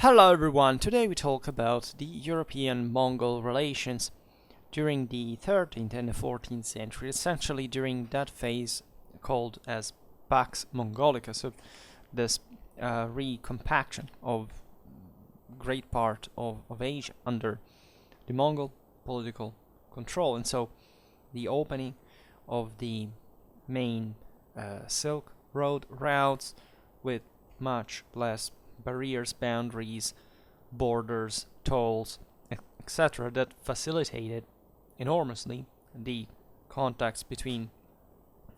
Hello everyone, today we talk about the European-Mongol relations during the 13th and the 14th century, essentially during that phase called as Pax Mongolica, so this recompaction of great part of Asia under the Mongol political control, and so the opening of the main Silk Road routes with much less barriers, boundaries, borders, tolls, etc. that facilitated enormously the contacts between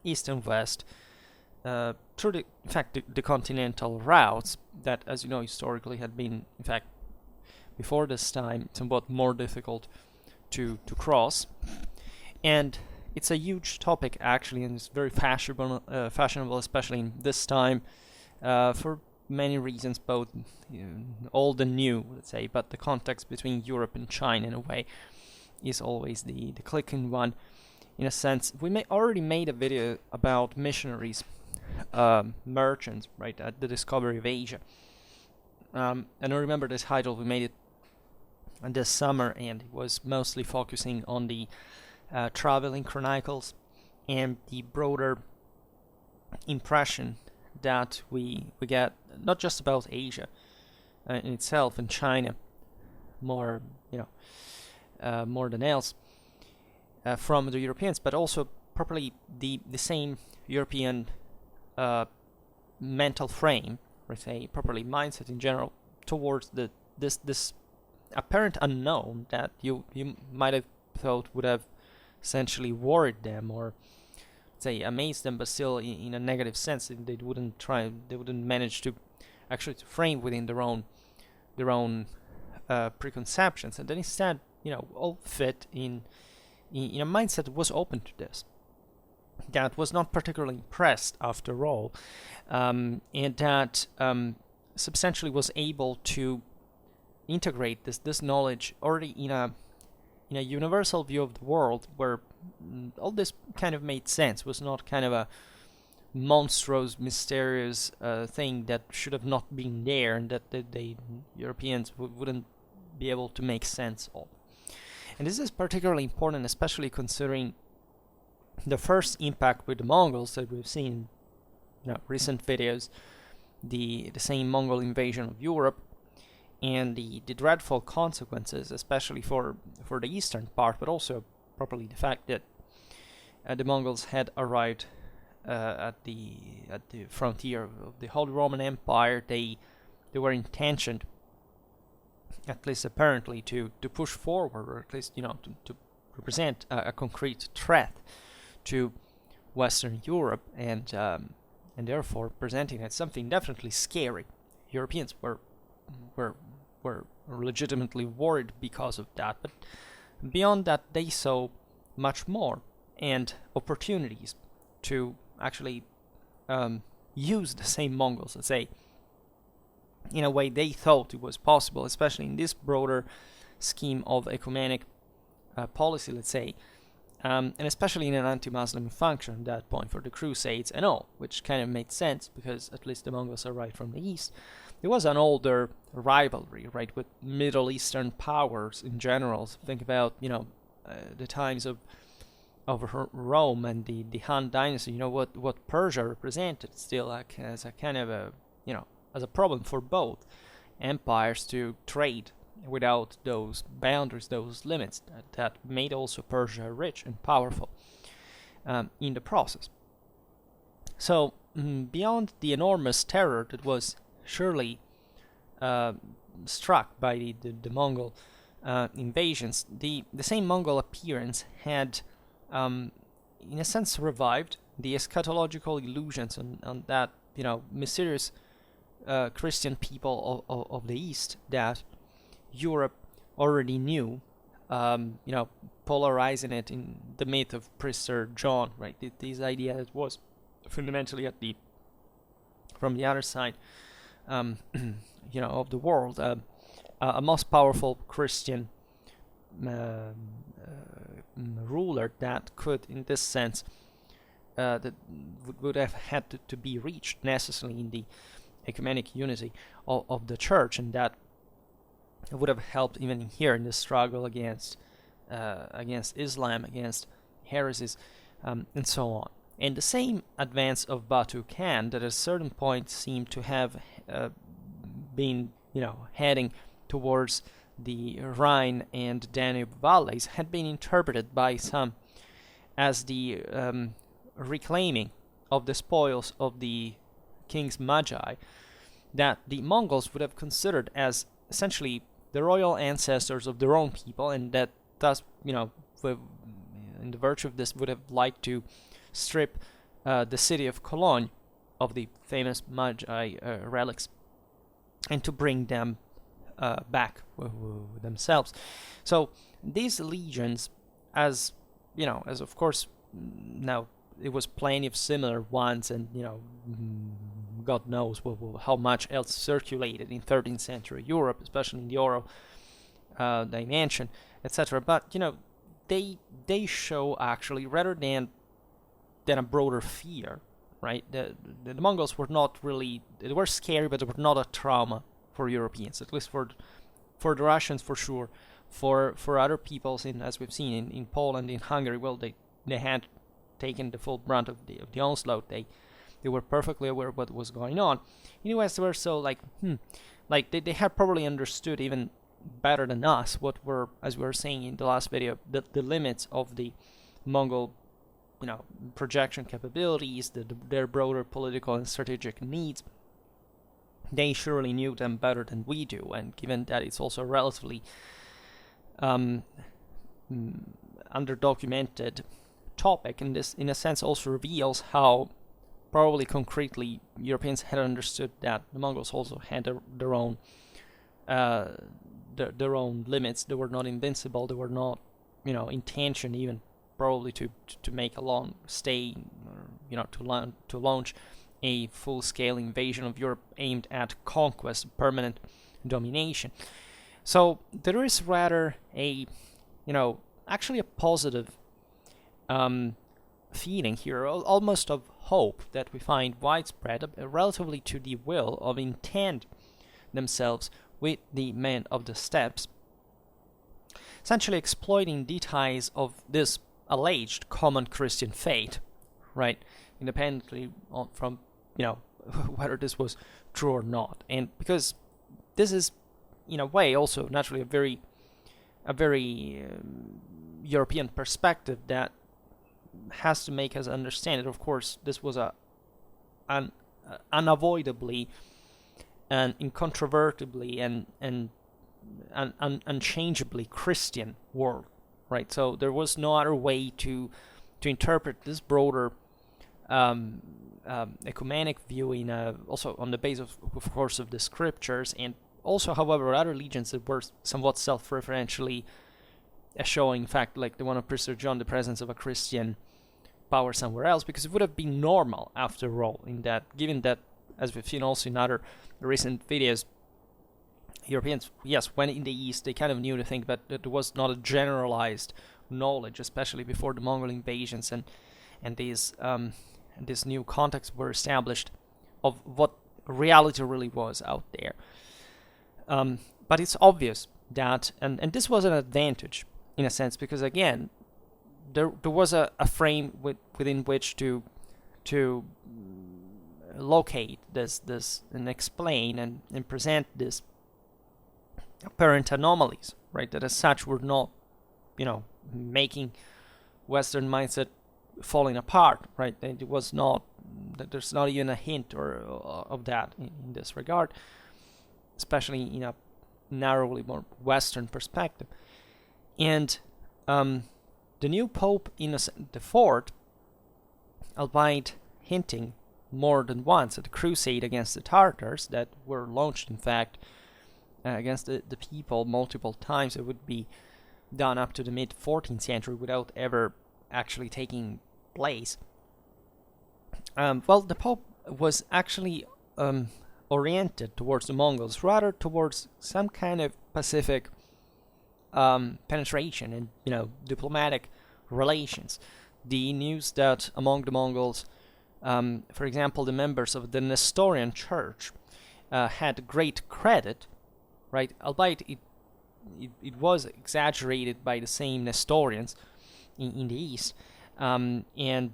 East and West through the continental routes that, as you know, historically had been, in fact, before this time, somewhat more difficult to cross. And it's a huge topic, actually, and it's very fashionable, especially in this time, for many reasons, both old and new, let's say, but the context between Europe and China, in a way, is always the clicking one. In a sense, we already made a video about missionaries, merchants, right, at the discovery of Asia. And I remember this title, we made it this summer, and it was mostly focusing on the traveling chronicles and the broader impression that we get, not just about Asia in itself and China, more more than else, from the Europeans, but also properly the same European mental frame, or say properly mindset in general, towards this apparent unknown that you might have thought would have essentially worried them, or say amazed them, but still in a negative sense. They wouldn't manage to actually to frame within their own preconceptions, and then instead, all fit in a mindset that was open to this, that was not particularly impressed after all, and that substantially was able to integrate this knowledge already in a universal view of the world, where all this kind of made sense, was not kind of a monstrous, mysterious thing that should have not been there, and that the Europeans wouldn't be able to make sense of. And this is particularly important, especially considering the first impact with the Mongols that we've seen in recent videos, the same Mongol invasion of Europe, and the dreadful consequences, especially for the eastern part, but also properly the fact that the Mongols had arrived at the frontier of the Holy Roman Empire. They were intentioned, at least apparently, to push forward, or at least to represent a concrete threat to Western Europe, and therefore presenting it something definitely scary. Europeans were legitimately worried because of that, but beyond that, they saw much more, and opportunities to actually use the same Mongols, let's say, in a way they thought it was possible, especially in this broader scheme of ecumenic policy, let's say, and especially in an anti-Muslim function at that point for the Crusades and all, which kind of made sense because at least the Mongols arrived from the east. There was an older rivalry, right, with Middle Eastern powers in general. So think about, the times of Rome and the Han Dynasty. What Persia represented still, like, as a kind of a, as a problem for both empires to trade without those boundaries, those limits that made also Persia rich and powerful in the process. So beyond the enormous terror that was surely struck by the Mongol invasions, the same Mongol appearance had, in a sense, revived the eschatological illusions on that mysterious Christian people of the East that Europe already knew, polarizing it in the myth of Priester John, right? This idea that was fundamentally from the other side, of the world, a most powerful Christian ruler that could, in this sense, that would have had to be reached necessarily in the ecumenic unity of the church, and that would have helped even here in the struggle against Islam, against heresies, and so on. And the same advance of Batu Khan that at a certain point seemed to have been, heading towards the Rhine and Danube valleys had been interpreted by some as the reclaiming of the spoils of the king's magi that the Mongols would have considered as essentially the royal ancestors of their own people, and that thus, in the virtue of this, would have liked to strip the city of Cologne of the famous Magi relics and to bring them back themselves. So these legions, as of course now it was plenty of similar ones, and God knows how much else circulated in 13th century Europe, especially in the oral dimension, etc. But they show actually, rather than a broader fear, right? The Mongols were not really, they were scary, but they were not a trauma for Europeans, at least for the Russians for sure. For other peoples, as we've seen in Poland, in Hungary, well, they had taken the full brunt of the onslaught. They were perfectly aware of what was going on. In the West, they were so like they had probably understood even better than us what were, as we were saying in the last video, the limits of the Mongol projection capabilities, their broader political and strategic needs. They surely knew them better than we do, and given that it's also a relatively underdocumented topic, and this in a sense also reveals how probably concretely Europeans had understood that the Mongols also had their own limits. They were not invincible. They were not intention even probably to make a long stay, or to launch a full-scale invasion of Europe aimed at conquest, permanent domination. So there is rather actually a positive feeling here, almost of hope, that we find widespread relatively to the will of intent themselves with the men of the steppes, essentially exploiting details of this alleged common Christian faith, right? Independently from whether this was true or not, and because this is in a way also naturally a very European perspective that has to make us understand it. Of course, this was unavoidably and incontrovertibly and unchangeably Christian world, right? So there was no other way to interpret this broader ecumenic view also on the basis of course of the scriptures, and also, however, other legions that were somewhat self-referentially showing, in fact, like the one of Priester John, the presence of a Christian power somewhere else, because it would have been normal after all, in that, given that, as we've seen also in other recent videos, Europeans, yes, when in the East, they kind of knew to think that there was not a generalized knowledge, especially before the Mongol invasions and these new contexts were established of what reality really was out there. But it's obvious that, and this was an advantage in a sense, because again, there was a frame within which to locate this and explain and present this apparent anomalies, right? That as such were not, making Western mindset falling apart, right? It was not, that there's not even a hint of that in this regard, especially in a narrowly more Western perspective. And the new Pope Innocent IV, albeit hinting more than once at the crusade against the Tartars that were launched, in fact, against the people multiple times, it would be done up to the mid-14th century without ever actually taking place. The Pope was actually oriented towards the Mongols, rather towards some kind of pacific penetration and diplomatic relations. The news that among the Mongols, for example, the members of the Nestorian Church had great credit, right? Albeit it it was exaggerated by the same Nestorians in the East, and in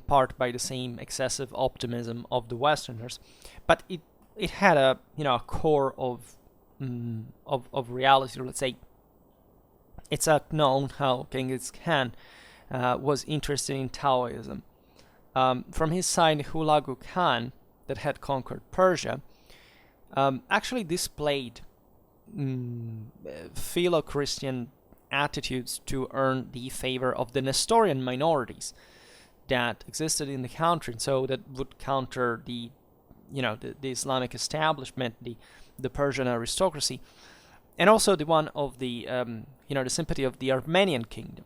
part by the same excessive optimism of the Westerners, but it had a a core of reality. Let's say it's known how Genghis Khan was interested in Taoism. From his side, Hulagu Khan, that had conquered Persia, actually displayed philo-Christian attitudes to earn the favor of the Nestorian minorities that existed in the country, so that would counter the Islamic establishment, the Persian aristocracy, and also the one of the the sympathy of the Armenian kingdom,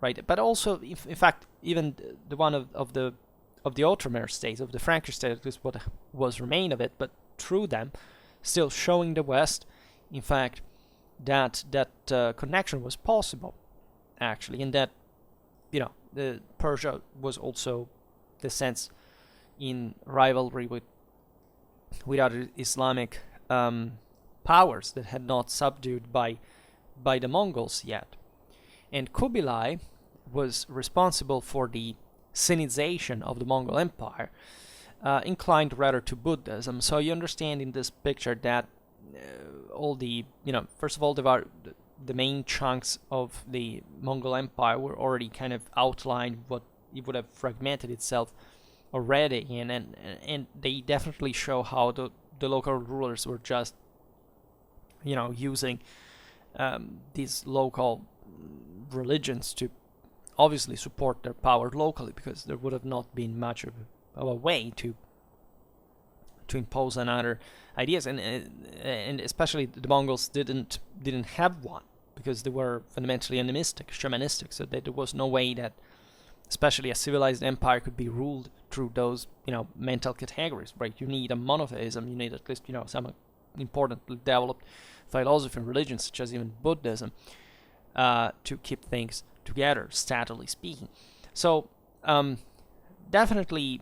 right? But also, in fact, even the one of the Ottoman states, of the Frankish state, is what was remain of it, but through them, still showing the West, in fact, that connection was possible, actually, and that the Persia was also, the sense, in rivalry with other Islamic powers that had not subdued by the Mongols yet. And Kubilai was responsible for the Sinization of the Mongol Empire, inclined rather to Buddhism. So you understand in this picture that all the, first of all, the main chunks of the Mongol Empire were already kind of outlined, what it would have fragmented itself already, and they definitely show how the local rulers were just, using these local religions to obviously support their power locally, because there would have not been much of a way to impose on other ideas, and especially the Mongols didn't have one, because they were fundamentally animistic, shamanistic, so that there was no way that especially a civilized empire could be ruled through those mental categories, right? You need a monotheism, you need at least some importantly developed philosophy and religion, such as even Buddhism, to keep things together, statally speaking. So definitely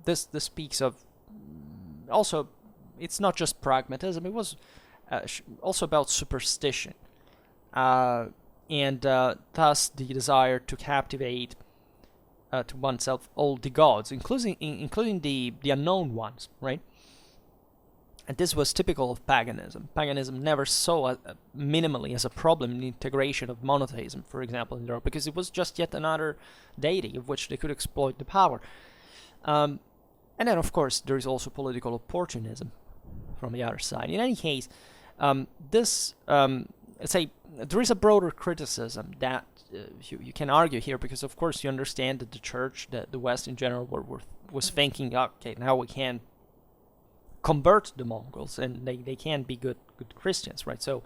this speaks of, also, it's not just pragmatism, it was also about superstition, and thus the desire to captivate to oneself all the gods, including the unknown ones, right? And this was typical of paganism. Paganism never saw minimally as a problem in the integration of monotheism, for example, in Europe, because it was just yet another deity of which they could exploit the power. And then, of course, there is also political opportunism from the other side. In any case, let's say, there is a broader criticism that you can argue here, because, of course, you understand that the Church, the West in general, was thinking, okay, now we can convert the Mongols, and they can be good Christians, right? So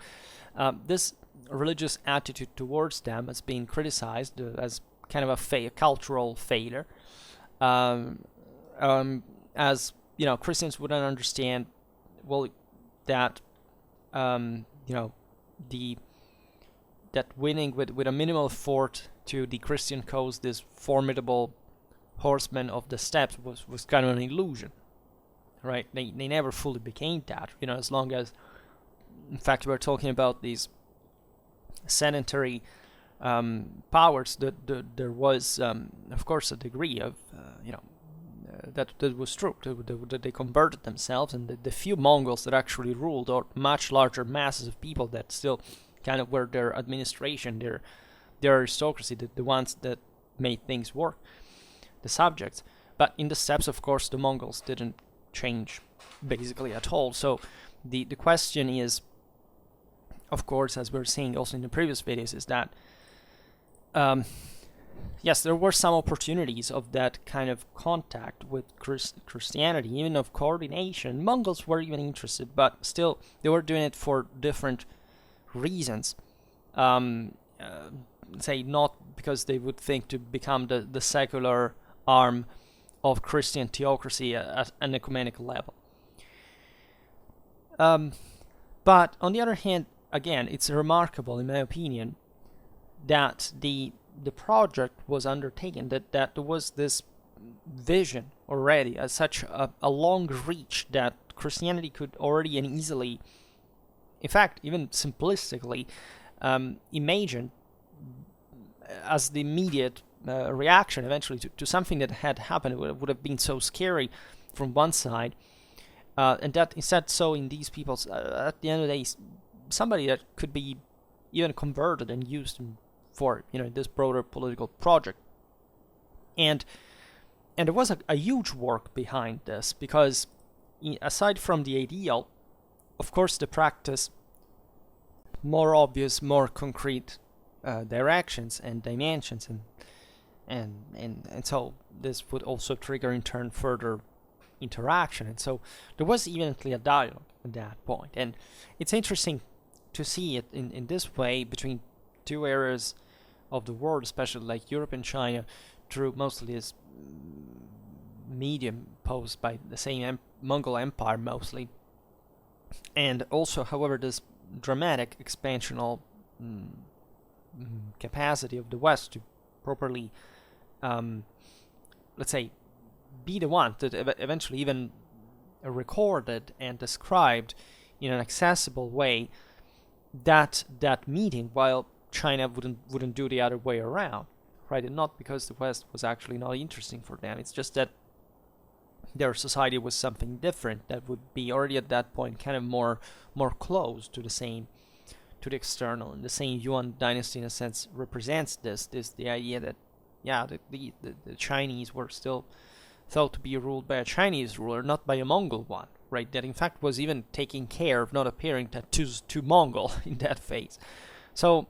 this religious attitude towards them has been criticized as kind of a cultural failure, as Christians wouldn't understand, well, that that winning with a minimal fort to the Christian cause, this formidable horsemen of the steppes, was kind of an illusion, right? They never fully became that, as long as, in fact, we're talking about these sedentary powers, that there was, of course, a degree of, that was true, that they converted themselves, and the few Mongols that actually ruled, or much larger masses of people that still kind of were their administration, their aristocracy, the ones that made things work, the subjects. But in the steppes, of course, the Mongols didn't change basically at all. So the question is, of course, as we were saying also in the previous videos, is that yes, there were some opportunities of that kind of contact with Christianity, even of coordination. Mongols were even interested, but still they were doing it for different reasons. Say, not because they would think to become the secular arm of Christian theocracy at an ecumenic level. But on the other hand, again, it's remarkable, in my opinion, that the project was undertaken, that there was this vision already, as such a long reach, that Christianity could already and easily in fact, even simplistically imagined as the immediate reaction eventually to something that had happened. It would have been so scary from one side, and that instead so in these people's, at the end of the day, somebody that could be even converted and used for this broader political project. And there was a huge work behind this, because aside from the ideal, of course, the practice, more obvious, more concrete directions and dimensions, and so this would also trigger in turn further interaction, and so there was evidently a dialogue at that point. And it's interesting to see it in this way between two areas of the world, especially like Europe and China, through mostly this medium posed by the same Mongol Empire mostly, and also, however, this dramatic expansional capacity of the West to properly, let's say, be the one that eventually even recorded and described in an accessible way that meeting, while China wouldn't do the other way around, right? And not because the West was actually not interesting for them. It's just that their society was something different that would be already at that point kind of more close to the external. And the same Yuan dynasty, in a sense, represents this the idea that the Chinese were still thought to be ruled by a Chinese ruler, not by a Mongol one, right? That in fact was even taking care of not appearing too Mongol in that phase. So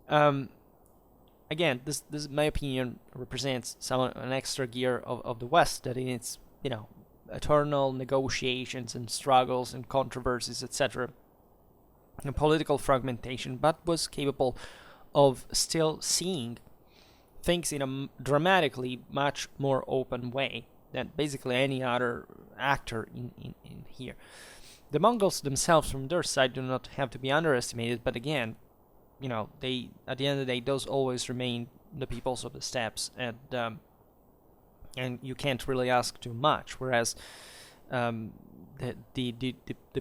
again, this in my opinion represents an extra gear of the West, that in its eternal negotiations and struggles and controversies, etc., and political fragmentation, but was capable of still seeing things in a dramatically much more open way than basically any other actor in here. The Mongols themselves, from their side, do not have to be underestimated, but again, they, at the end of the day, those always remain the peoples of the steppes, and you can't really ask too much. Whereas the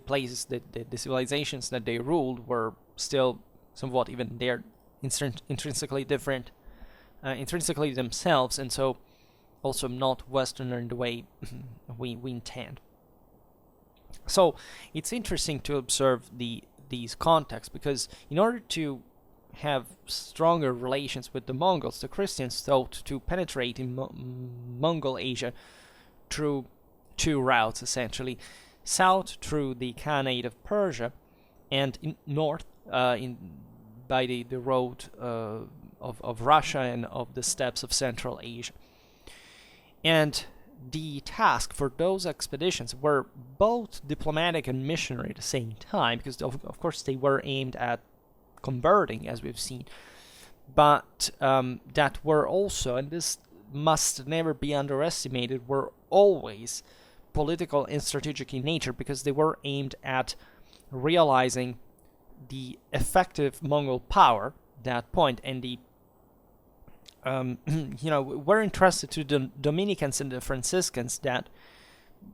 places the civilizations that they ruled were still somewhat, even they're intrinsically different, intrinsically themselves, and so also not Westerner in the way we intend. So it's interesting to observe these contexts, because in order to have stronger relations with the Mongols, the Christians thought to penetrate in Mongol Asia through two routes, essentially: south through the Khanate of Persia, and in north by the road of Russia and of the steppes of Central Asia. And the task for those expeditions were both diplomatic and missionary at the same time, because of course they were aimed at converting, as we've seen, but that were also, and this must never be underestimated, were always political and strategic in nature, because they were aimed at realizing the effective Mongol power at that point. And the we're interested to the Dominicans and the Franciscans that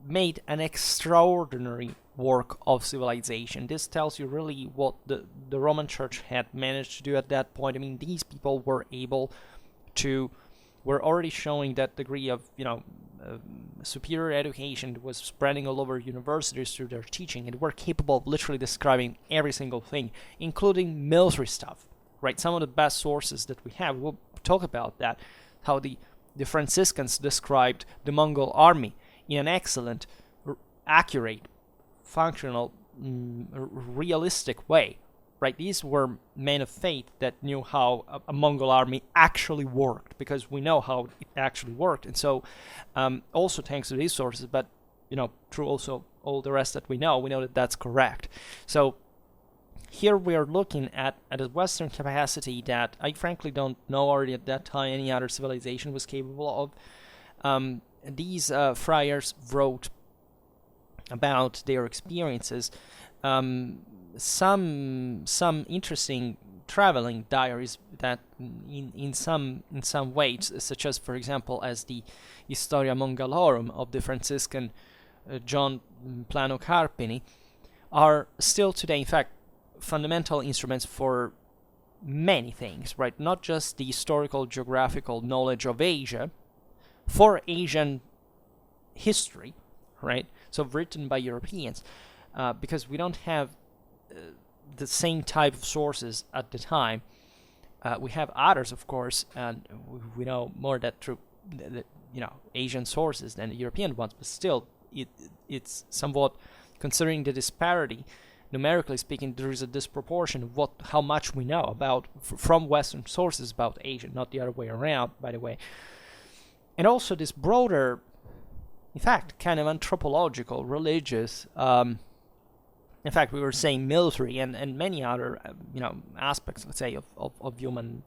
made an extraordinary work of civilization. This tells you really what the Roman Church had managed to do at that point. I mean, these people were already showing that degree of, superior education that was spreading all over universities through their teaching, and were capable of literally describing every single thing, including military stuff, right? Some of the best sources that we have, we'll talk about that, how the Franciscans described the Mongol army in an excellent, accurate, functional, realistic way, right? These were men of faith that knew how a Mongol army actually worked, because we know how it actually worked. And so also thanks to these sources, but through also all the rest that we know that that's correct. So here we are looking at a Western capacity that I frankly don't know already at that time any other civilization was capable of. These friars wrote about their experiences, some interesting traveling diaries that in some ways, such as, for example, as the Historia Mongolorum of the Franciscan John Plano Carpini, are still today, in fact, fundamental instruments for many things, right? Not just the historical geographical knowledge of Asia, for Asian history, right? So written by Europeans, because we don't have the same type of sources at the time. We have others, of course, and we know more that through the Asian sources than the European ones, but still, it's somewhat, considering the disparity, numerically speaking, there is a disproportion of how much we know about from Western sources about Asia, not the other way around, by the way. And also this broader, in fact, kind of anthropological, religious, in fact, we were saying military and many other, aspects, let's say, of human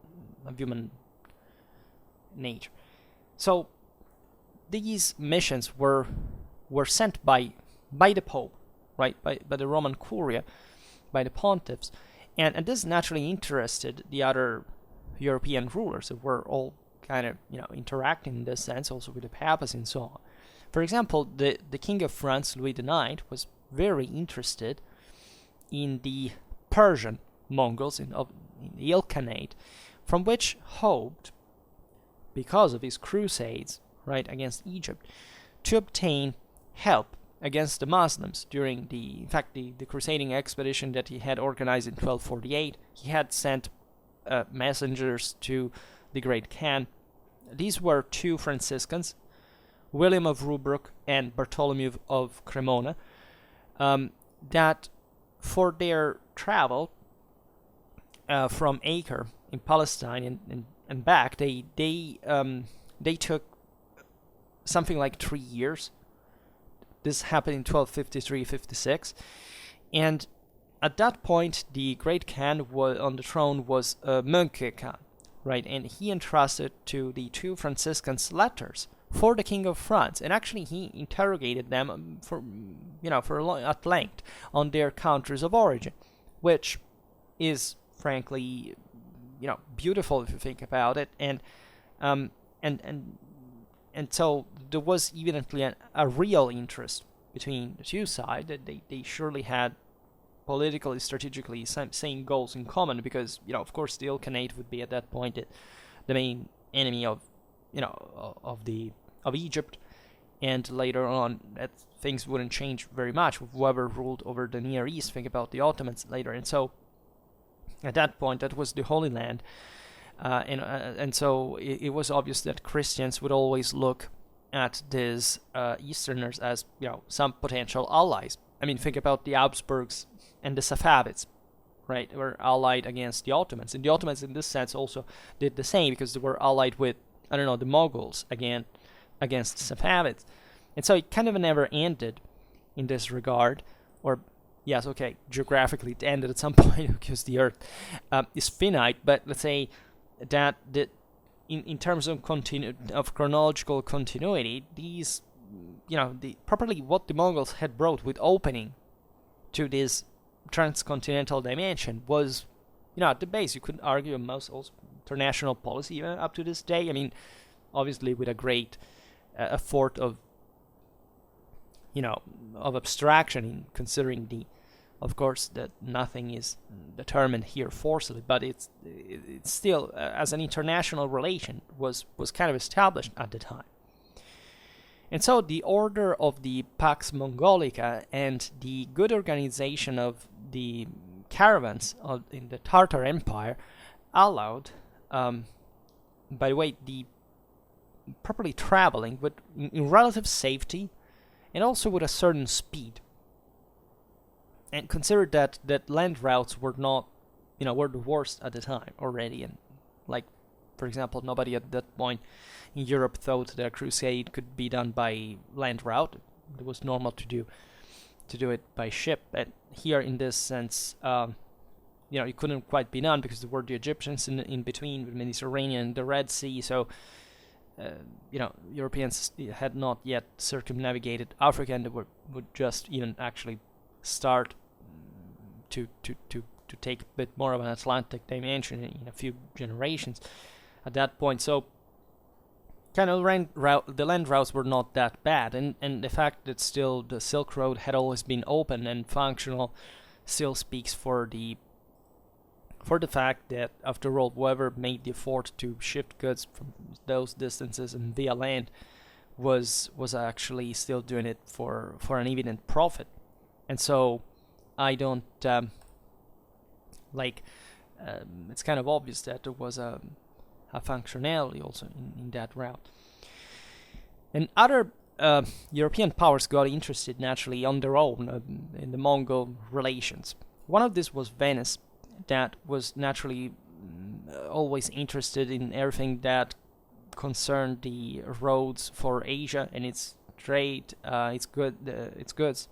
nature. So these missions were sent by the Pope, right, by the Roman Curia, by the pontiffs, and this naturally interested the other European rulers who were all kind of interacting in this sense, also with the papacy and so on. For example, the King of France, Louis IX, was very interested in the Persian Mongols in the Ilkhanate, from which hoped, because of his crusades, right, against Egypt, to obtain help against the Muslims during the crusading expedition that he had organized in 1248. He had sent messengers to the Great Khan. These were two Franciscans, William of Rubruck and Bartholomew of Cremona, that for their travel from Acre in Palestine and back, they took something like 3 years. This happened in 1253-56, and at that point, the Great Khan on the throne was Möngke Khan, right? And he entrusted to the two Franciscans letters for the King of France, and actually he interrogated them at length on their countries of origin, which is frankly, beautiful if you think about it, and so there was evidently a real interest between the two sides, that they surely had politically, strategically same goals in common, because of course the Ilkhanate would be at that point the main enemy of Egypt, and later on that things wouldn't change very much with whoever ruled over the Near East. Think about the Ottomans later, and so at that point that was the Holy Land, and so it was obvious that Christians would always look at these Easterners as some potential allies. I mean, think about the Habsburgs and the Safavids, right? Were allied against the Ottomans, and the Ottomans in this sense also did the same, because they were allied with the Mongols against the Safavids, and so it kind of never ended in this regard. Or yes, okay, geographically it ended at some point because the Earth is finite, but let's say that in terms of chronological continuity, these properly what the Mongols had brought with opening to this transcontinental dimension was at the base, you could argue, a most also international policy even up to this day. I mean, obviously with a great effort of abstraction, in considering of course that nothing is determined here forcibly, but it's still as an international relation was kind of established at the time. And so the order of the Pax Mongolica and the good organization of the caravans in the Tartar Empire allowed, by the way, the properly traveling in relative safety and also with a certain speed. And consider that land routes were not, were the worst at the time already. And like, for example, nobody at that point in Europe thought that a crusade could be done by land route. It was normal to do it by ship. And here, in this sense, it couldn't quite be done because there were the Egyptians in between, the Mediterranean and the Red Sea. So, Europeans had not yet circumnavigated Africa, and they would just even actually start to take a bit more of an Atlantic dimension in a few generations at that point. So kind of the land routes were not that bad, and the fact that still the Silk Road had always been open and functional still speaks for the fact that, after all, whoever made the effort to shift goods from those distances and via land was actually still doing it for an evident profit. And so I don't it's kind of obvious that there was a functionality also in that route. And other European powers got interested naturally on their own in the Mongol relations. One of these was Venice, that was naturally always interested in everything that concerned the roads for Asia and its trade, its goods,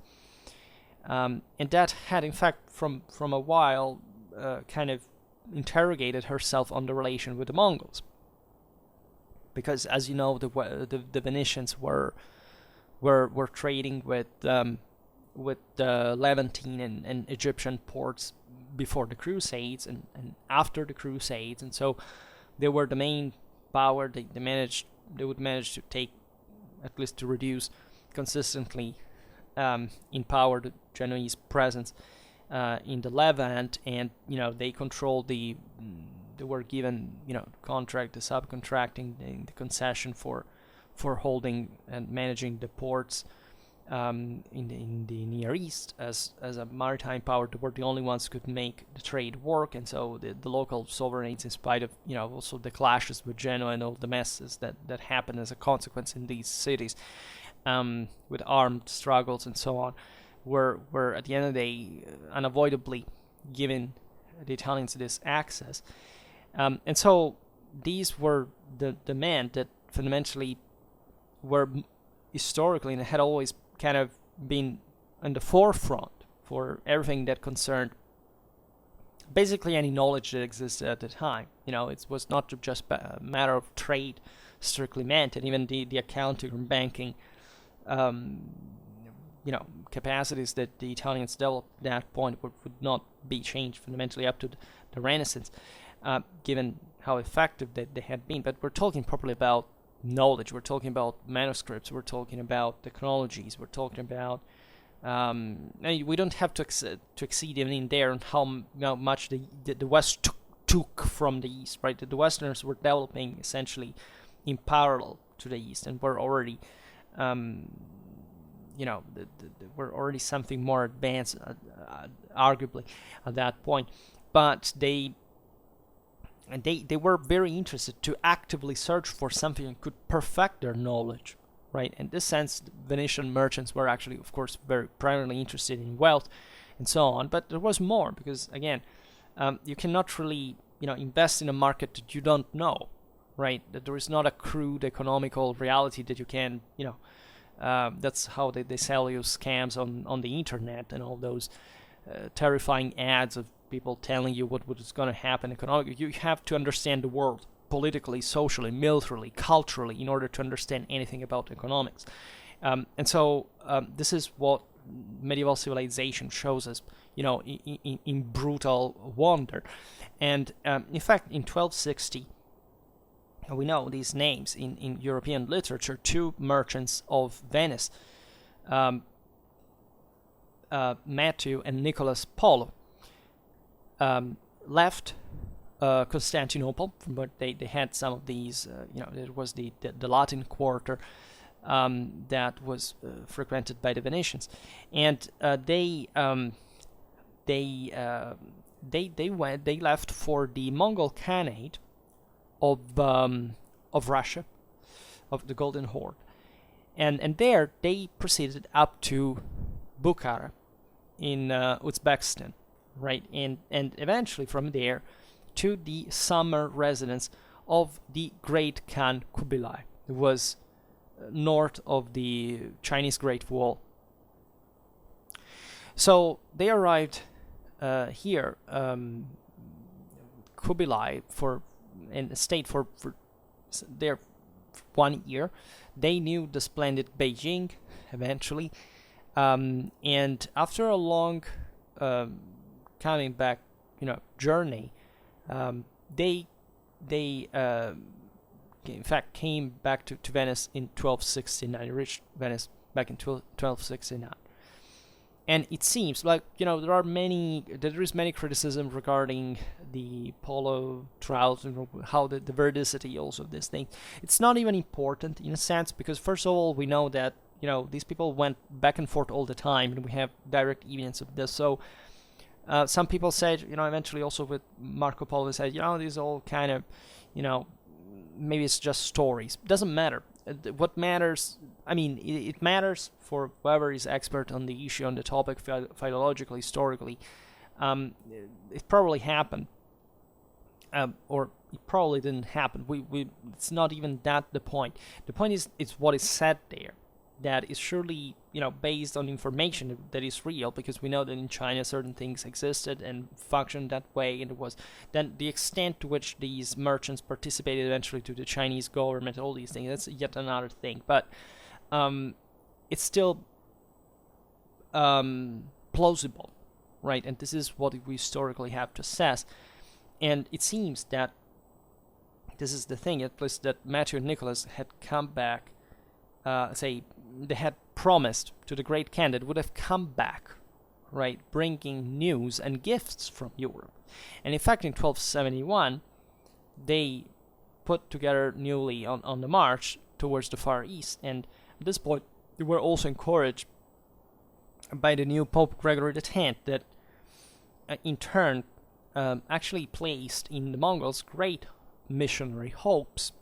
and that had, in fact, from a while, kind of interrogated herself on the relation with the Mongols, because, as you know, the Venetians were trading with Levantine and Egyptian ports before the Crusades and after the Crusades, and so they were the main power. They would manage to take, at least to reduce consistently in power, the Genoese presence in the Levant, and they controlled they were given contract, the subcontracting, the concession for holding and managing the ports in the Near East as a maritime power. They were the only ones who could make the trade work, and so the local sovereigns, in spite of also the clashes with Genoa and all the messes that happened as a consequence in these cities, with armed struggles and so on, were at the end of the day unavoidably giving the Italians this access, and so these were the men that fundamentally were historically and had always kind of been in the forefront for everything that concerned basically any knowledge that existed at the time. It was not just a matter of trade strictly meant, and even the accounting and banking capacities that the Italians developed at that point would not be changed fundamentally up to the Renaissance, given how effective they had been. But we're talking properly about knowledge. We're talking about manuscripts. We're talking about technologies. We're talking about we don't have to exceed even in there on how much the West took from the East, right? The Westerners were developing essentially in parallel to the East, and were already were already something more advanced, arguably, at that point. But they were very interested to actively search for something that could perfect their knowledge, right? In this sense, the Venetian merchants were actually, of course, very primarily interested in wealth and so on. But there was more, because, again, you cannot really, invest in a market that you don't know, right? That there is not a crude economical reality that you can, that's how they sell you scams on the internet and all those terrifying ads of people telling you what is going to happen economically. You have to understand the world politically, socially, militarily, culturally in order to understand anything about economics. And so this is what medieval civilization shows us, in brutal wonder. And in fact, in 1260, we know these names in European literature. Two merchants of Venice, Matthew and Nicholas Polo, left Constantinople, but they had some of these, it was the Latin Quarter that was frequented by the Venetians, and they left for the Mongol Khanate of Russia, of the Golden Horde, and there they proceeded up to Bukhara in Uzbekistan, right, and eventually from there to the summer residence of the great Khan Kubilai. It was north of the Chinese Great Wall. So they arrived here, Kubilai, and stayed for there 1 year. They knew the splendid Beijing eventually, and after a long coming back, journey, they in fact came back to Venice in 1269. They reached Venice back in 1269, And it seems like, there is many criticism regarding the polo trials and how the veridicity also of this thing. It's not even important in a sense, because first of all, we know that, these people went back and forth all the time, and we have direct evidence of this. So some people said, eventually also with Marco Polo, they said, these all kind of, maybe it's just stories. Doesn't matter. What matters, it matters for whoever is expert on the issue, on the topic, philologically, historically. It probably happened, or it probably didn't happen. It's not even that the point. The point is, it's what is said there that is surely, based on information that is real, because we know that in China certain things existed and functioned that way, and it was then the extent to which these merchants participated eventually to the Chinese government, all these things, that's yet another thing. But it's still plausible, right? And this is what we historically have to assess. And it seems that this is the thing, at least, that Matthew and Nicholas had come back, they had promised to the great Khan that would have come back, right, bringing news and gifts from Europe. And in fact, in 1271, they put together newly on the march towards the Far East. And at this point, they were also encouraged by the new Pope Gregory X, that in turn actually placed in the Mongols great missionary hopes.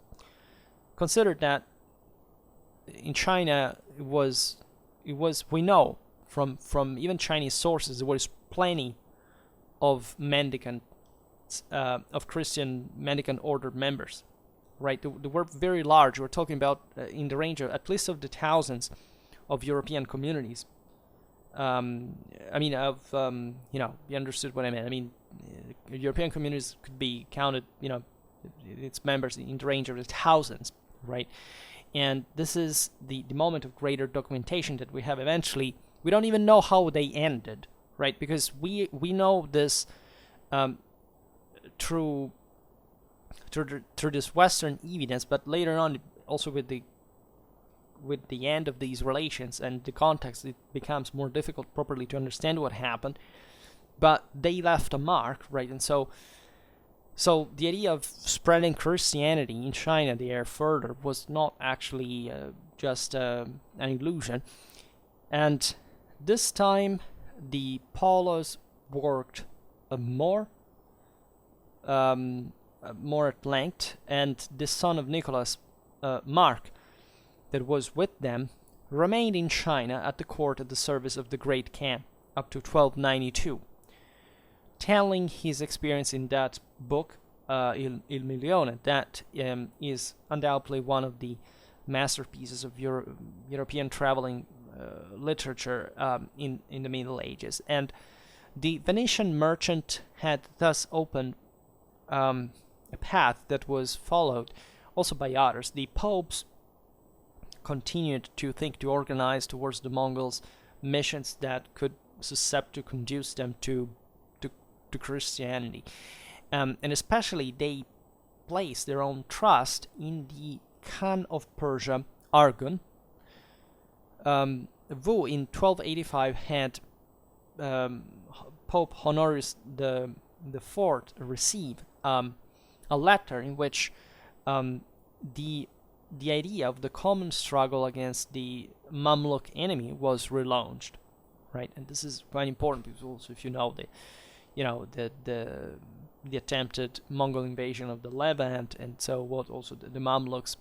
Consider that in China, it was we know from even Chinese sources, there was plenty of mendicant, of Christian mendicant order members, right? They were very large. We're talking about in the range of at least of the thousands of European communities. You understood what I meant. European communities could be counted, its members in the range of the thousands, right? And this is the moment of greater documentation that we have eventually. We don't even know how they ended, right? Because we know this through this Western evidence, but later on, also with the end of these relations and the context, it becomes more difficult properly to understand what happened. But they left a mark, right? And so the idea of spreading Christianity in China there further was not actually just an illusion. And this time, the Paulos worked more at length, and the son of Nicholas, Mark, that was with them, remained in China at the court at the service of the Great Khan up to 1292. Telling his experience in that book, Il Milione, that is undoubtedly one of the masterpieces of European traveling literature in the Middle Ages. And the Venetian merchant had thus opened a path that was followed also by others. The popes continued to organize towards the Mongols missions that could suscept to conduce them to Christianity. And especially they placed their own trust in the Khan of Persia, Arghun, who in 1285 had Pope Honorius the Fourth receive a letter in which the idea of the common struggle against the Mamluk enemy was relaunched, right? And this is quite important because also if you know the attempted Mongol invasion of the Levant, and so what also the Mamluks'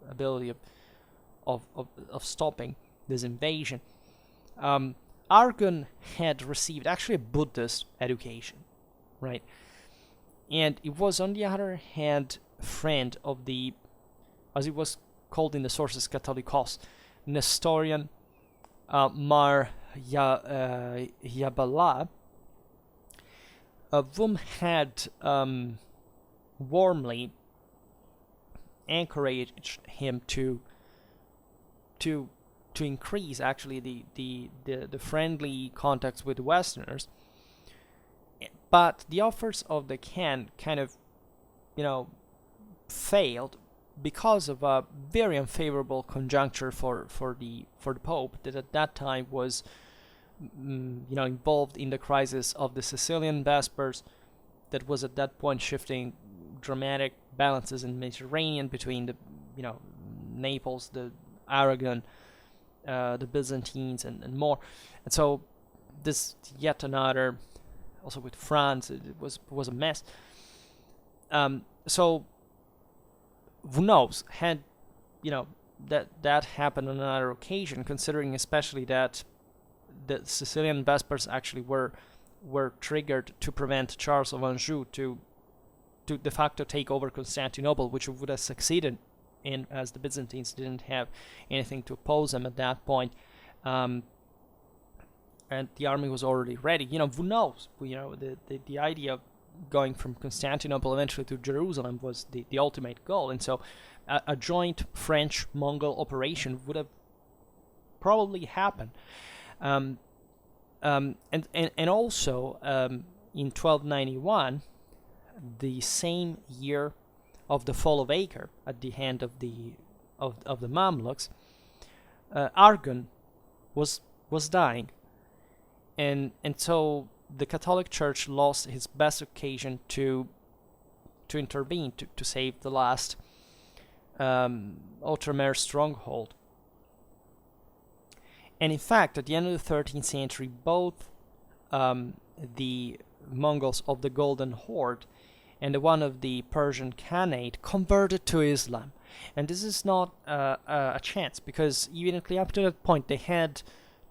ability of stopping this invasion. Arghun had received actually a Buddhist education, right? And it was on the other hand a friend of the, as it was called in the sources, Catholicos, Nestorian Mar Yabala, whom had warmly encouraged him to increase actually the friendly contacts with the Westerners. But the offers of the Khan kind of failed because of a very unfavorable conjuncture for the Pope that at that time was involved in the crisis of the Sicilian Vespers, that was at that point shifting dramatic balances in the Mediterranean between the, Naples, the Aragon, the Byzantines, and more. And so this yet another, also with France, it was a mess. So who knows? Had that happened on another occasion, considering especially that the Sicilian Vespers actually were triggered to prevent Charles of Anjou to de facto take over Constantinople, which would have succeeded in, as the Byzantines didn't have anything to oppose them at that point, and the army was already ready. Who knows? The idea of going from Constantinople eventually to Jerusalem was the ultimate goal, and so a joint French-Mongol operation would have probably happened. And also in 1291, the same year of the fall of Acre, at the hand of the Mamluks, Argon was dying, and so the Catholic Church lost its best occasion to intervene to save the last Outremer stronghold. And in fact, at the end of the 13th century, both the Mongols of the Golden Horde and the one of the Persian Khanate converted to Islam. And this is not a chance, because evidently up to that point they had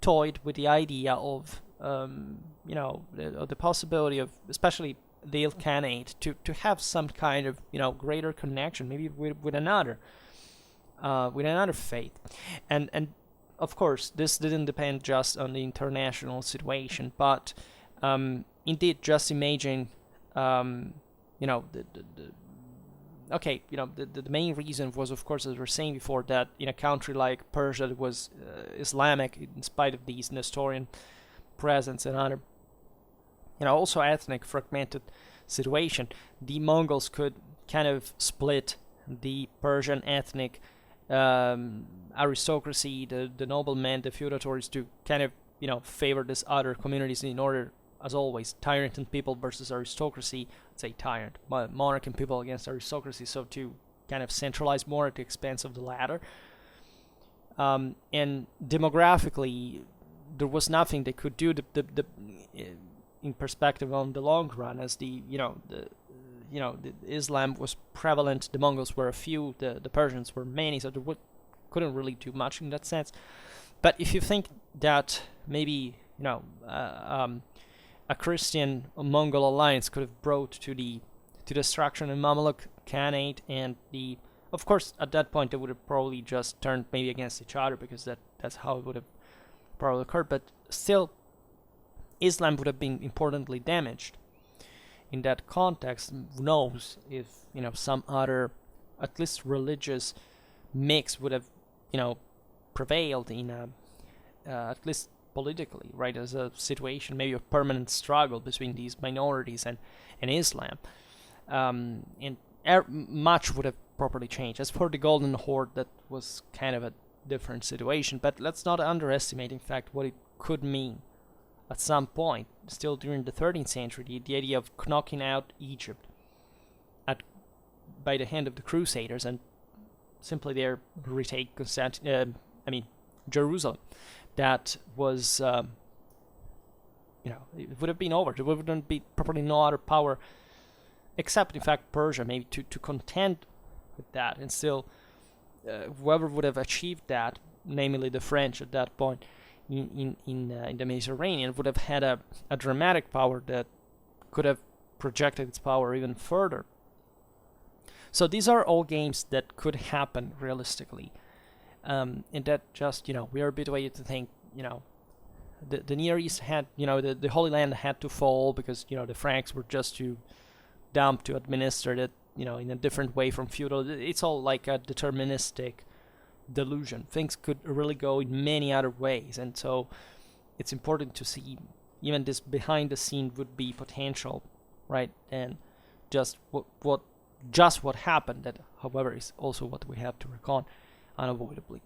toyed with the idea of the possibility of, especially the Khanate, to have some kind of greater connection, maybe with another faith, and of course this didn't depend just on the international situation, but indeed, just imagine the main reason was, of course, as we were saying before, that in a country like Persia that was Islamic in spite of these Nestorian presence and other also ethnic fragmented situation, the Mongols could kind of split the Persian ethnic aristocracy, the noblemen, the feudatories, to kind of favor these other communities in order, as always, tyrant and people versus aristocracy. Let's say tyrant, monarch and people against aristocracy, so to kind of centralize more at the expense of the latter. And demographically, there was nothing they could do in perspective on the long run, as the Islam was prevalent, the Mongols were a few, the Persians were many, so they couldn't really do much in that sense. But if you think that maybe a Christian Mongol alliance could have brought to the destruction of Mamluk Khanate, and of course at that point they would have probably just turned maybe against each other, because that's how it would have probably occurred, but still Islam would have been importantly damaged. In that context, who knows if some other, at least religious mix would have prevailed in at least politically, right, as a situation maybe of permanent struggle between these minorities and Islam, and much would have properly changed. As for the Golden Horde, that was kind of a different situation, but let's not underestimate, in fact, what it could mean at some point, still during the 13th century, the idea of knocking out Egypt by the hand of the Crusaders and simply there retake Jerusalem. That was, it would have been over. There wouldn't be probably no other power except, in fact, Persia, maybe to contend with that, and still whoever would have achieved that, namely the French at that point in the Mediterranean, would have had a dramatic power that could have projected its power even further. So these are all games that could happen realistically, and that just we are habituated to think the Near East had the Holy Land had to fall because the Franks were just too dumb to administer it in a different way from feudal. It's all like a deterministic delusion. Things could really go in many other ways, and so it's important to see even this behind the scene would be potential, right? And just what happened, that however is also what we have to reckon unavoidably.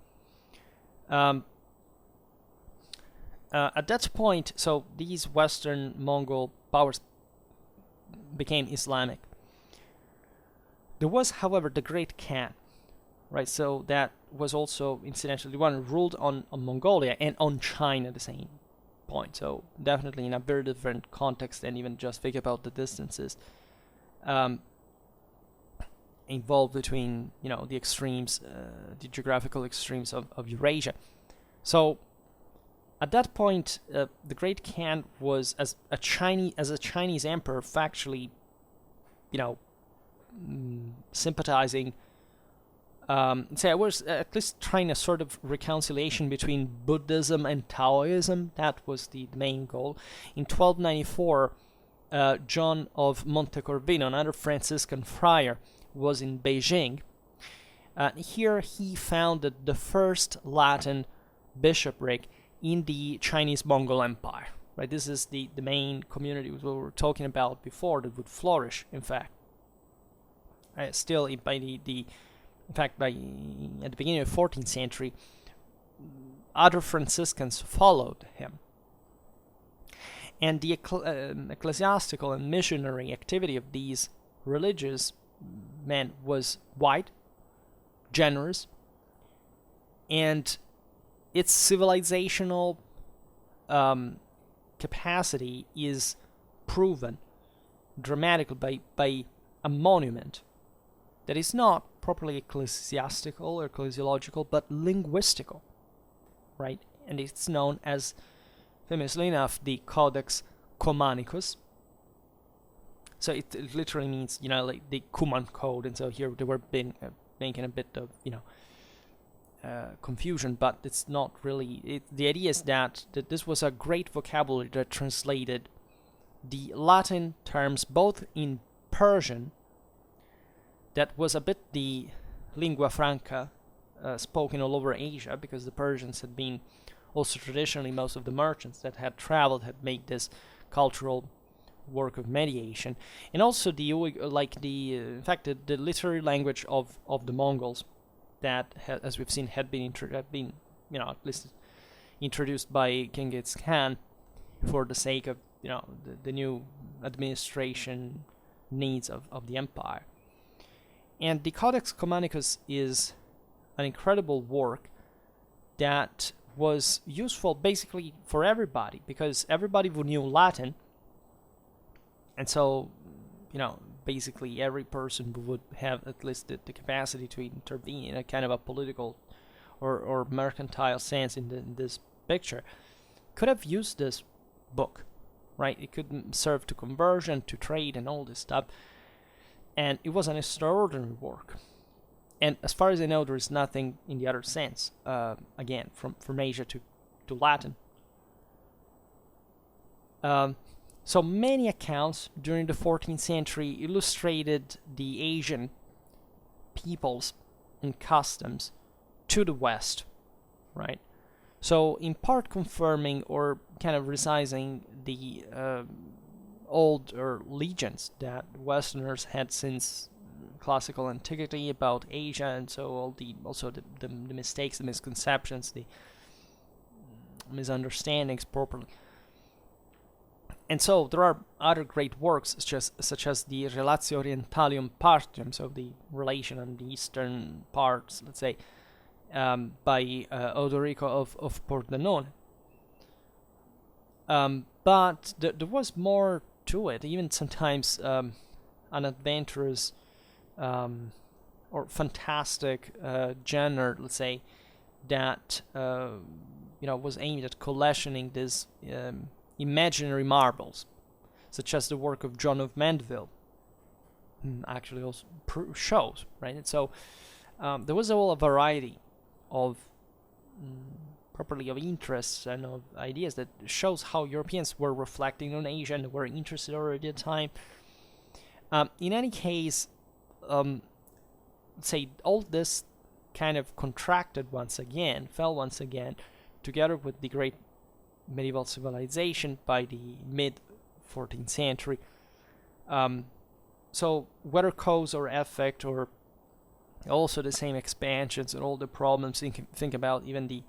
At that point, so these Western Mongol powers became Islamic. There was, however, the Great Khan, right? So that was also, incidentally, one who ruled on Mongolia and on China at the same point. So definitely in a very different context than even just think about the distances involved between, the extremes, the geographical extremes of Eurasia. So at that point, the Great Khan was as a Chinese emperor, factually, sympathizing. I was at least trying a sort of reconciliation between Buddhism and Taoism. That was the main goal. In 1294, John of Montecorvino, another Franciscan friar, was in Beijing. Here he founded the first Latin bishopric in the Chinese Mongol Empire. Right, this is the main community we were talking about before that would flourish. In fact, still by at the beginning of the 14th century, other Franciscans followed him. And the ecclesiastical and missionary activity of these religious men was wide, generous, and its civilizational capacity is proven dramatically by a monument that is not properly ecclesiastical or ecclesiological, but linguistical, right? And it's known as, famously enough, the Codex Commandicus. So it literally means, like the Cuman Code, and so here they were making a bit of, confusion, but it's not really. The idea is that this was a great vocabulary that translated the Latin terms both in Persian, that was a bit the lingua franca spoken all over Asia, because the Persians had been also traditionally, most of the merchants that had traveled had made this cultural work of mediation, and also the literary language of the Mongols that, as we've seen, had been at least introduced by Genghis Khan for the sake of the new administration needs of the empire. And the Codex Commandicus is an incredible work that was useful basically for everybody, because everybody who knew Latin, and so basically every person would have at least the capacity to intervene in a kind of a political or mercantile sense in this picture, could have used this book, right? It could serve to conversion, to trade, and all this stuff. And it was an extraordinary work. And as far as I know, there is nothing in the other sense, again, from Asia to Latin. So many accounts during the 14th century illustrated the Asian peoples and customs to the West, right? So in part confirming or kind of resizing the older legends that Westerners had since classical antiquity about Asia, and so all the mistakes, the misconceptions, the misunderstandings properly. And so there are other great works such as the Relatio Orientalium Partium, so the relation on the eastern parts, let's say, by Odorico of Pordenone. But there was more to it, even sometimes unadventurous or fantastic genre, let's say, that was aimed at collectioning these imaginary marbles, such as the work of John of Mandeville, actually also shows, right? And so there was a variety of properly of interests and of ideas that shows how Europeans were reflecting on Asia and were interested already at the time. In any case, say all this kind of fell once again, together with the great medieval civilization by the mid-14th century. So whether cause or effect, or also the same expansions and all the problems, think about even the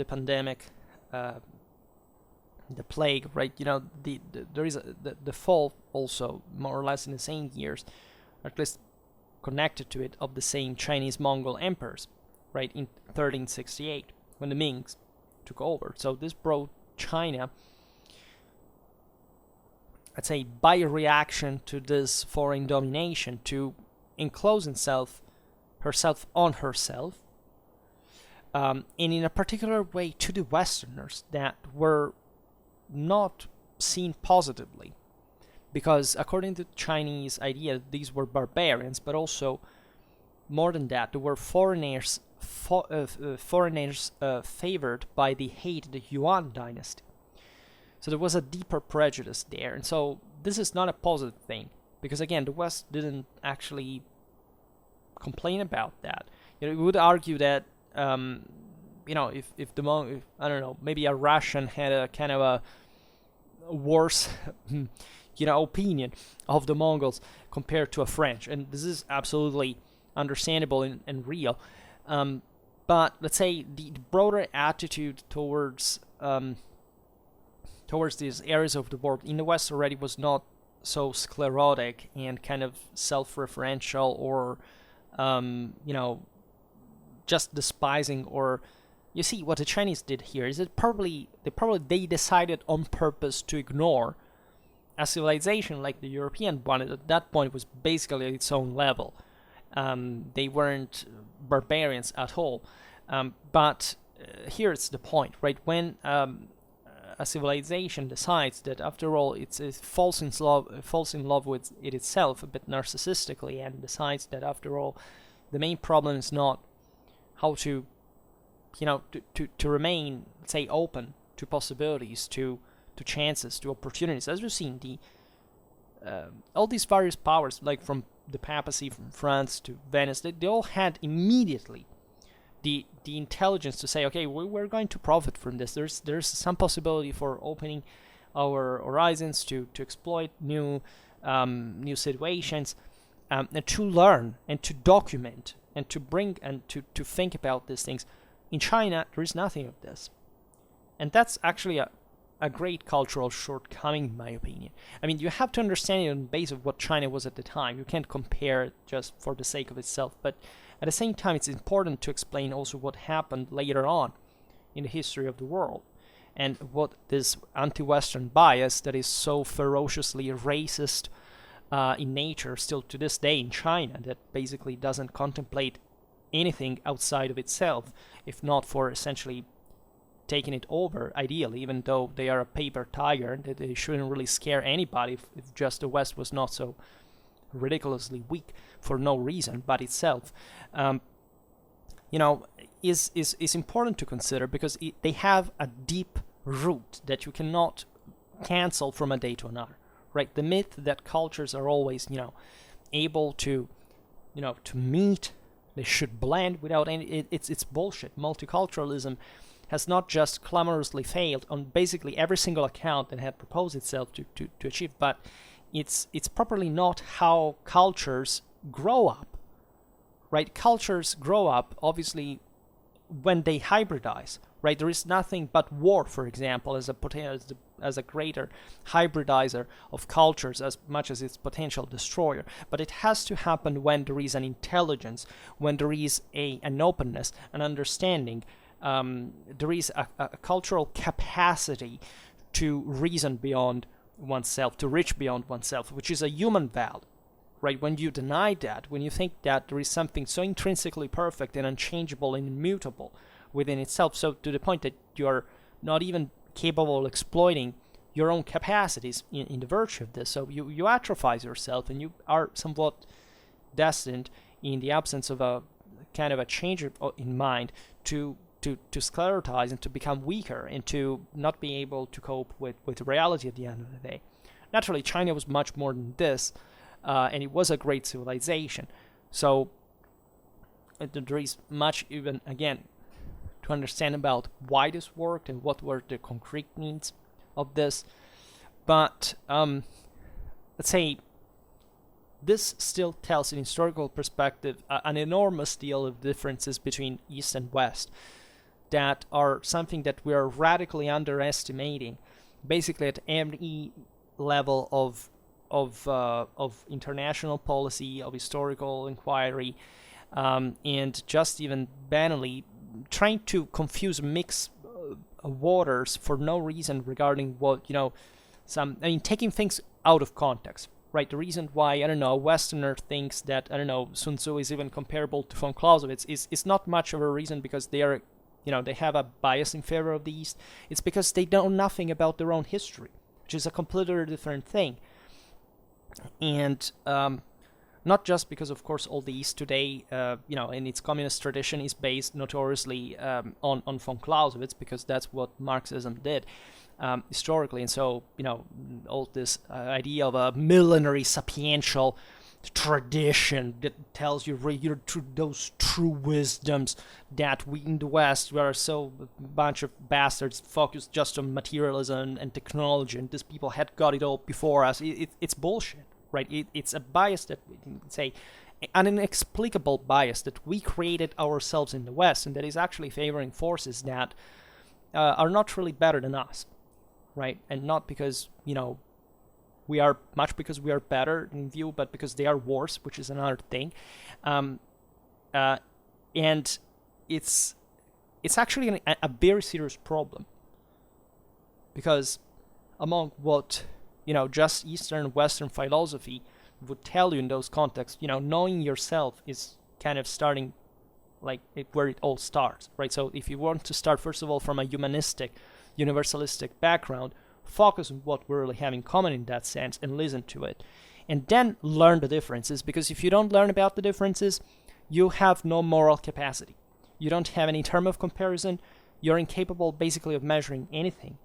pandemic the plague, right? There is the fall also more or less in the same years, or at least connected to it, of the same Chinese Mongol emperors, right, in 1368 when the Mings took over. So this brought China, I'd say, by reaction to this foreign domination, to enclose herself on herself, and in a particular way to the Westerners that were not seen positively, because according to Chinese idea, these were barbarians, but also more than that, they were foreigners favored by the hated Yuan dynasty. So there was a deeper prejudice there, and so this is not a positive thing, because again, the West didn't actually complain about that. We would argue that if I don't know, maybe a Russian had a kind of a worse opinion of the Mongols compared to a French, and this is absolutely understandable and real. But let's say the broader attitude towards these areas of the world in the West already was not so sclerotic and kind of self-referential, or just despising. Or you see, what the Chinese did here is they decided on purpose to ignore a civilization like the European one. At that point, it was basically at its own level. They weren't barbarians at all. But here's the point, right? When a civilization decides that, after all, it falls in love with it itself a bit narcissistically, and decides that, after all, the main problem is not how to remain, say, open to possibilities, to chances, to opportunities. As we've seen, all these various powers, like from the papacy, from France to Venice, they all had immediately the intelligence to say, okay, we're going to profit from this. There's some possibility for opening our horizons to exploit new situations, and to learn and to document and to bring and to think about these things. In China, there is nothing of this, and that's actually a great cultural shortcoming, in my opinion. I mean, you have to understand it on the basis of what China was at the time. You can't compare it just for the sake of itself, but at the same time, it's important to explain also what happened later on in the history of the world, and what this anti-Western bias that is so ferociously racist in nature still to this day in China, that basically doesn't contemplate anything outside of itself, if not for essentially taking it over, ideally, even though they are a paper tiger, that they shouldn't really scare anybody if just the West was not so ridiculously weak for no reason but itself, is important to consider, because they have a deep root that you cannot cancel from a day to another, right? The myth that cultures are always, able to meet, they should blend without any, it's bullshit. Multiculturalism has not just clamorously failed on basically every single account that had proposed itself to achieve, but it's properly not how cultures grow up, right? Cultures grow up, obviously, when they hybridize, right? There is nothing but war, for example, as a greater hybridizer of cultures as much as its potential destroyer. But it has to happen when there is an intelligence, when there is an openness, an understanding. There is a cultural capacity to reason beyond oneself, to reach beyond oneself, which is a human value, right? When you deny that, when you think that there is something so intrinsically perfect and unchangeable and immutable within itself, so to the point that you're not even capable of exploiting your own capacities in the virtue of this, so you atrophize yourself, and you are somewhat destined, in the absence of a kind of a change in mind, to sclerotize and to become weaker and to not be able to cope with reality at the end of the day. Naturally, China was much more than this, and it was a great civilization. So there is much, even again, to understand about why this worked and what were the concrete needs of this. But let's say this still tells, in historical perspective, an enormous deal of differences between East and West. that are something that we are radically underestimating, basically at every level of international policy, of historical inquiry, and just even banally trying to mix waters for no reason regarding what, taking things out of context, right? The reason why, I don't know, a Westerner thinks that, I don't know, Sun Tzu is even comparable to von Clausewitz is not much of a reason because they are, they have a bias in favor of the East. It's because they know nothing about their own history, which is a completely different thing. And not just because, of course, all the East today, in its communist tradition is based notoriously on von Clausewitz, because that's what Marxism did historically. And so, all this idea of a millenary sapiential tradition that tells you those true wisdoms that we in the West, we are so a bunch of bastards focused just on materialism and technology, and these people had got it all before us. It's bullshit, right? It's a bias that we can say, an inexplicable bias that we created ourselves in the West, and that is actually favoring forces that are not really better than us, right? And not because, we are better in view, but because they are worse, which is another thing. And it's actually a very serious problem, because among what, just Eastern and Western philosophy would tell you in those contexts, knowing yourself is kind of starting where it all starts, right? So if you want to start, first of all, from a humanistic, universalistic background, focus on what we really have in common in that sense and listen to it. And then learn the differences, because if you don't learn about the differences, you have no moral capacity. You don't have any term of comparison. You're incapable, basically, of measuring anything.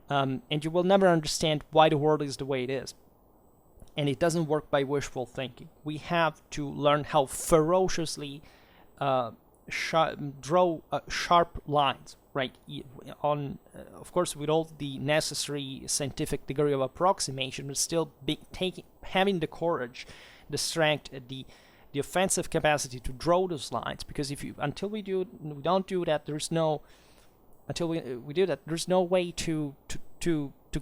And you will never understand why the world is the way it is. And it doesn't work by wishful thinking. We have to learn how ferociously draw sharp lines, right? Of course, with all the necessary scientific degree of approximation, but still having the courage, the strength, the offensive capacity to draw those lines. Because until we don't do that, there's no way to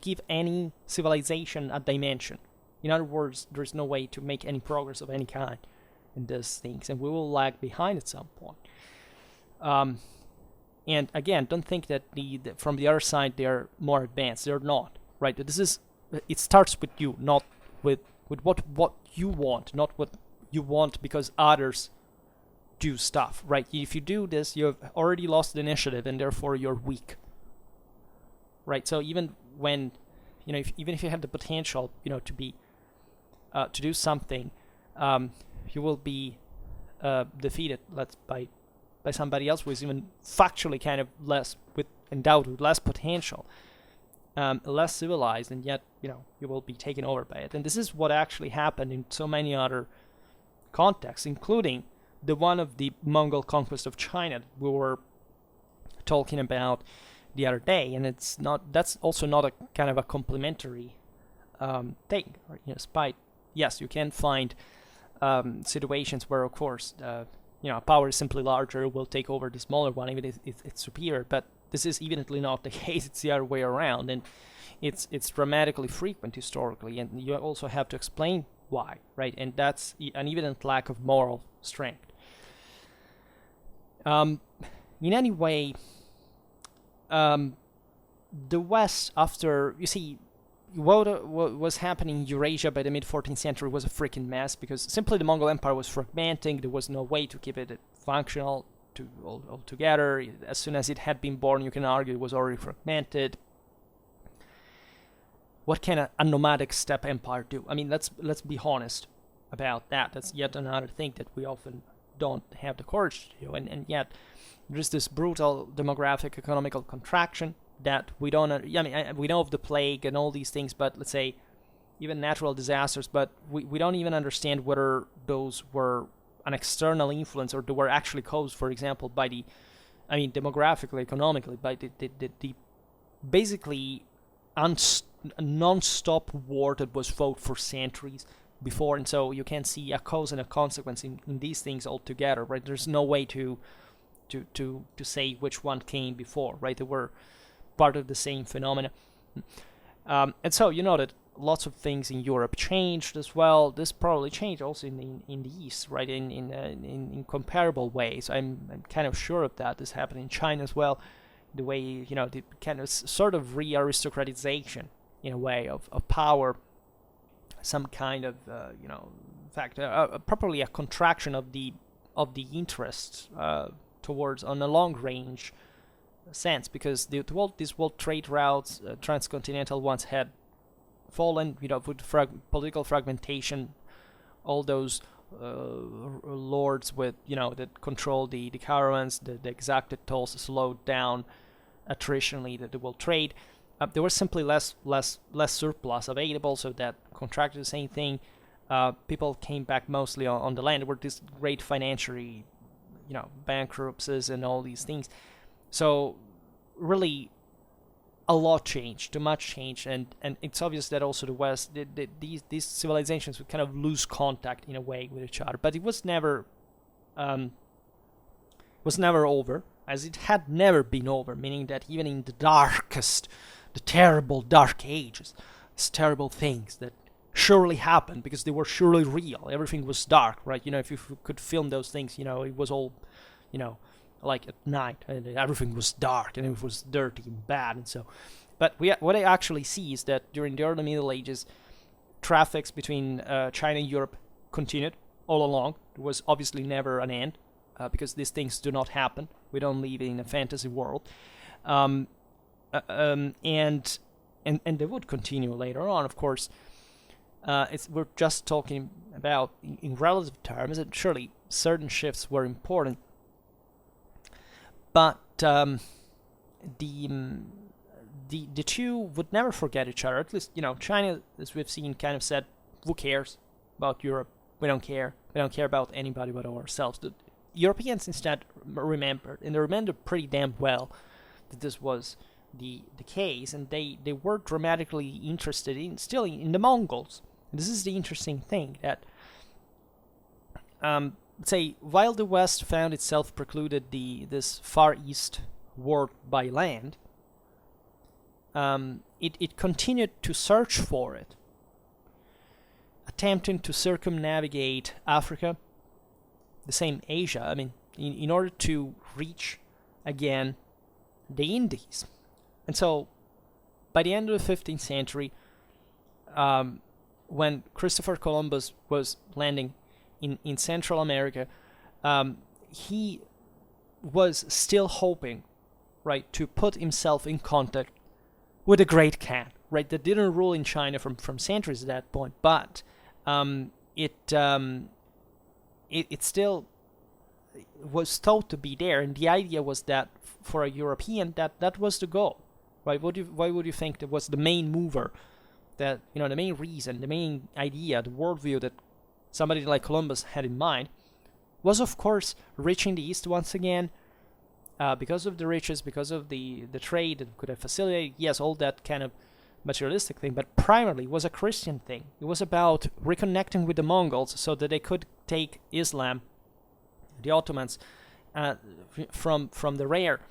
give any civilization a dimension. In other words, there's no way to make any progress of any kind in these things, and we will lag behind at some point. And again, don't think that from the other side they are more advanced. They're not, right? It starts with you, not with what you want, not what you want because others do stuff, right? If you do this, you have already lost the initiative, and therefore you're weak, right? So even when, even if you have the potential, to do something, you will be defeated by somebody else who is even factually kind of endowed with less potential, less civilized, and yet you will be taken over by it. And this is what actually happened in so many other contexts, including the one of the Mongol conquest of China that we were talking about the other day. And that's also not a kind of a complementary thing, right? Yes, you can find situations where, of course, a power is simply larger, will take over the smaller one, even if it's superior. But this is evidently not the case. It's the other way around, and it's dramatically frequent historically. And you also have to explain why, right? And that's an evident lack of moral strength. In any way, the West, after, what was happening in Eurasia by the mid-14th century was a freaking mess, because simply the Mongol Empire was fragmenting. There was no way to keep it functional all together. As soon as it had been born, you can argue it was already fragmented. What can a nomadic steppe empire do? I mean, let's be honest about that. That's yet another thing that we often don't have the courage to do. And yet, there's this brutal demographic, economical contraction that we don't. We know of the plague and all these things, but let's say even natural disasters, but we don't even understand whether those were an external influence or they were actually caused, for example, by demographically, economically, by the basically non-stop war that was fought for centuries before. And so you can see a cause and a consequence in these things altogether, right? There's no way to to say which one came before, right? They were part of the same phenomena. And so you know that lots of things in Europe changed as well. This probably changed also in the East, right? In comparable ways. I'm kind of sure of that. This happened in China as well. The way, the kind of sort of re-aristocratization in a way of power, some kind of in fact, probably a contraction of the interests towards on a long range sense, because these world trade routes, transcontinental ones, had fallen, with political fragmentation, all those lords with, that controlled the caravans, the exacted tolls slowed down attritionally the world trade. There was simply less surplus available, so that contracted the same thing. People came back mostly on the land. There were these great financial, bankruptcies and all these things. So really, a lot changed, too much changed, and it's obvious that also the West, these civilizations would kind of lose contact in a way with each other. But it was never over, as it had never been over, meaning that even in the terrible dark ages, these terrible things that surely happened because they were surely real. Everything was dark, right? If you could film those things, it was all, like at night, and everything was dark and it was dirty and bad, and so. But what I actually see is that during the early Middle Ages, traffics between China and Europe continued all along. There was obviously never an end, because these things do not happen. We don't live in a fantasy world, and they would continue later on, of course. We're just talking about in relative terms, and surely certain shifts were important. But the two would never forget each other. At least, China, as we've seen, kind of said, "Who cares about Europe? We don't care. We don't care about anybody but ourselves." The Europeans instead remembered, and they remembered pretty damn well, that this was the case, and they were dramatically interested in the Mongols. And this is the interesting thing, that say, while the West found itself precluded this Far East world by land, it continued to search for it, attempting to circumnavigate Africa, the same Asia, in order to reach again the Indies. And so, by the end of the 15th century, when Christopher Columbus was landing in Central America, he was still hoping, right, to put himself in contact with the Great Khan, right, that didn't rule in China from centuries at that point, but it still was thought to be there, and the idea was that for a European, that was the goal, right? Why would you think that was the main mover, that the main reason, the main idea, the worldview that somebody like Columbus had in mind was, of course, reaching the East once again, because of the riches, because of the trade that could have facilitated, yes, all that kind of materialistic thing, but primarily was a Christian thing. It was about reconnecting with the Mongols so that they could take Islam, the Ottomans, from the rear.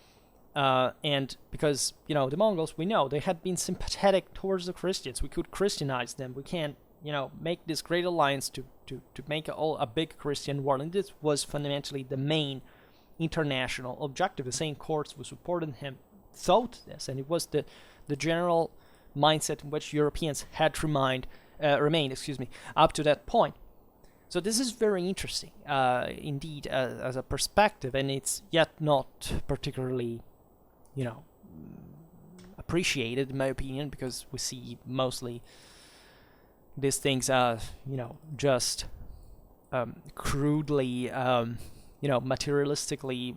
And because, the Mongols, we know, they had been sympathetic towards the Christians. We could Christianize them. We can't, make this great alliance to make a big Christian world. And this was fundamentally the main international objective. The same courts who supported him thought this, and it was the general mindset in which Europeans had remained, up to that point. So this is very interesting, indeed, as a perspective, and it's yet not particularly, appreciated, in my opinion, because we see mostly these things as, just crudely, materialistically,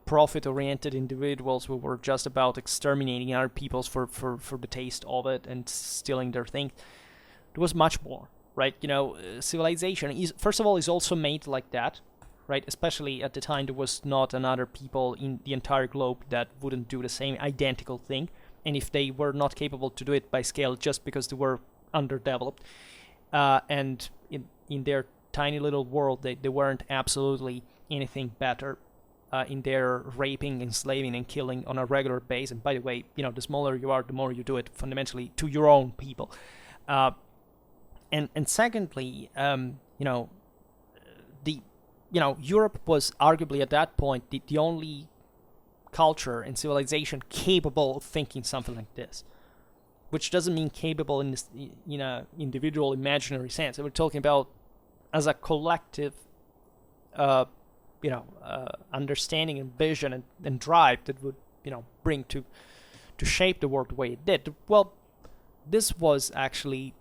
profit-oriented individuals who were just about exterminating other peoples for the taste of it and stealing their things. There was much more, right? Civilization is, first of all, is also made like that, right? Especially at the time, there was not another people in the entire globe that wouldn't do the same identical thing, and if they were not capable to do it by scale just because they were underdeveloped, and in their tiny little world, they weren't absolutely anything better in their raping, enslaving, and killing on a regular basis. And by the way, the smaller you are, the more you do it fundamentally to your own people. And secondly, Europe was arguably at that point the only culture and civilization capable of thinking something like this, which doesn't mean capable in this, individual imaginary sense. We're talking about as a collective, understanding and vision and drive that would, bring to shape the world the way it did. Well, this was actually,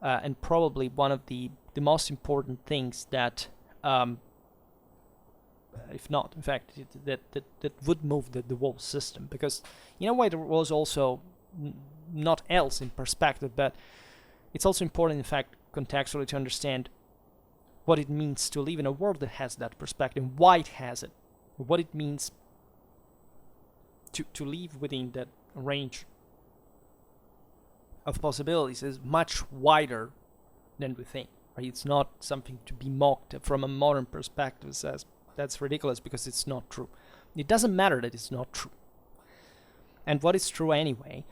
and probably one of the most important things that, if not, in fact, that would move the whole system. Because in a way there was also not else in perspective, but it's also important, in fact, contextually to understand what it means to live in a world that has that perspective, why it has it, what it means to live within that range of possibilities is much wider than we think. Right? It's not something to be mocked from a modern perspective, says that's ridiculous because it's not true. It doesn't matter that it's not true. And what is true anyway,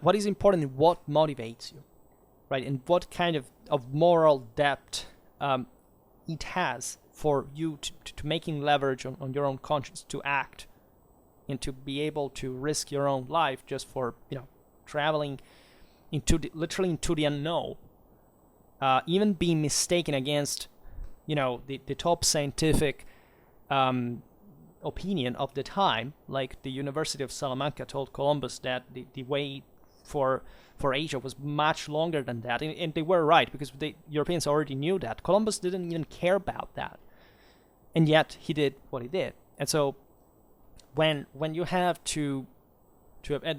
what is important is what motivates you, right? And what kind of moral depth it has for you to making leverage on your own conscience to act and to be able to risk your own life just for, traveling literally into the unknown, even being mistaken against, the top scientific opinion of the time. Like the University of Salamanca told Columbus that the way for Asia was much longer than that, and they were right, because the Europeans already knew that. Columbus didn't even care about that, and yet he did what he did. And so when you have to have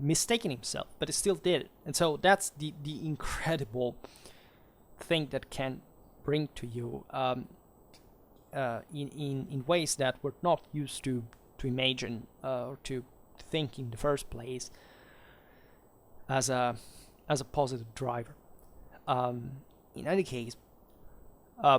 mistaken himself, but he still did it. And so that's the incredible thing that can bring to you in ways that we're not used to imagine or to think in the first place as a positive driver. In any case,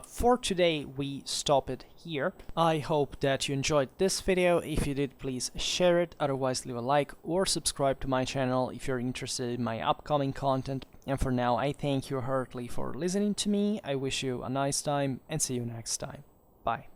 for today we stop it here. I hope that you enjoyed this video. If you did, please share it. Otherwise, leave a like or subscribe to my channel if you're interested in my upcoming content. And for now, I thank you heartily for listening to me. I wish you a nice time and see you next time. Bye.